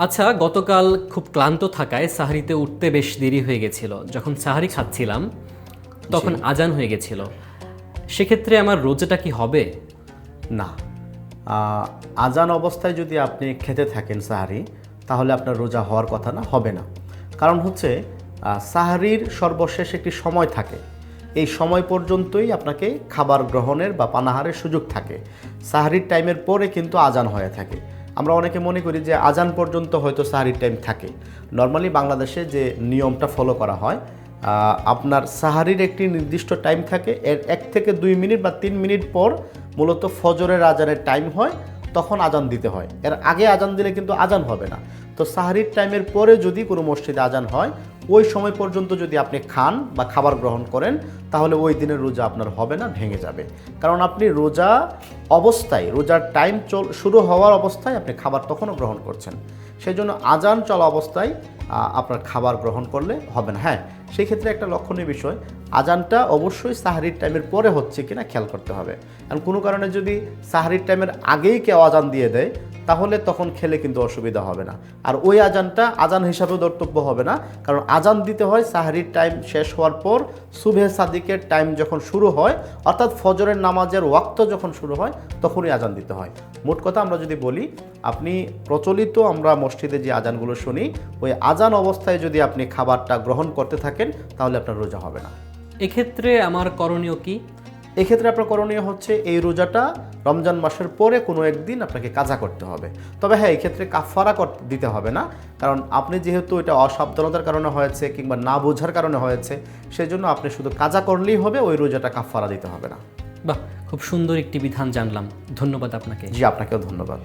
আচ্ছা, গতকাল খুব ক্লান্ত থাকায় সাহারিতে উঠতে বেশ দেরি হয়ে গেছিল। যখন সাহারি খাচ্ছিলাম তখন আজান হয়ে গেছিল। সেক্ষেত্রে আমার রোজাটা কি হবে? না, আজান অবস্থায় যদি আপনি খেতে থাকেন সাহারি, তাহলে আপনার রোজা হওয়ার কথা না, হবে না। কারণ হচ্ছে সাহারির সর্বশেষ একটি সময় থাকে, এই সময় পর্যন্তই আপনাকে খাবার গ্রহণের বা পানাহারের সুযোগ থাকে। সাহারির টাইমের পরে কিন্তু আজান হয়ে থাকে। আমরা অনেকে মনে করি যে আজান পর্যন্ত হয়তো সাহারির টাইম থাকে। নর্মালি বাংলাদেশে যে নিয়মটা ফলো করা হয়, আপনার সাহারির একটি নির্দিষ্ট টাইম থাকে, এর 1 থেকে 2 মিনিট বা 3 মিনিট পর মূলত ফজরের আজানের টাইম হয়, তখন আজান দিতে হয়। এর আগে আজান দিলে কিন্তু আজান হবে না। তো সাহারির টাইমের পরে যদি কোনো মসজিদে আজান হয়, ওই সময় পর্যন্ত যদি আপনি খান বা খাবার গ্রহণ করেন, তাহলে ওই দিনের রোজা আপনার হবে না, ভেঙে যাবে। কারণ আপনি রোজা অবস্থায়, রোজার টাইম শুরু হওয়ার অবস্থায় আপনি খাবার তখনও গ্রহণ করছেন। সেই জন্য আজান চলা অবস্থায় আপনার খাবার গ্রহণ করলে হবে না। হ্যাঁ, সেই ক্ষেত্রে একটা লক্ষণীয় বিষয়, আজানটা অবশ্যই সাহারির টাইমের পরে হচ্ছে কিনা খেয়াল করতে হবে। কারণ কোনো কারণে যদি সাহারির টাইমের আগেই কেউ আজান দিয়ে দেয়, তাহলে তখন খেলে কিন্তু অসুবিধা হবে না। আর ওই আজানটা আজান হিসাবেও ধর্তব্য হবে না, কারণ আজান দিতে হয় সাহারির টাইম শেষ হওয়ার পর সুবহে সাদিকের টাইম যখন শুরু হয়, অর্থাৎ ফজরের নামাজের ওয়াক্ত যখন শুরু হয়, তখনই আজান দিতে হয়। মোট কথা আমরা যদি বলি, আপনি প্রচলিত আমরা মসজিদে যে আজানগুলো শুনি, ওই আজান অবস্থায় যদি আপনি খাবারটা গ্রহণ করতে থাকেন, তাহলে আপনার রোজা হবে না। এক্ষেত্রে আমার করণীয় কি? এক্ষেত্রে আপনার করণীয় হচ্ছে এই রোজাটা রমজান মাসের পরে কোনো একদিন আপনাকে কাজা করতে হবে। তবে হ্যাঁ, এই ক্ষেত্রে কাফারা দিতে হবে না, কারণ আপনি যেহেতু এটা অসাবধানতার কারণে হয়েছে কিংবা না বোঝার কারণে হয়েছে, সেজন্য আপনি শুধু কাজা করলেই হবে, ওই রোজাটা কাফারা দিতে হবে না। বাহ, খুব সুন্দর একটি বিধান জানলাম। ধন্যবাদ আপনাকে। জি, আপনাকেও ধন্যবাদ।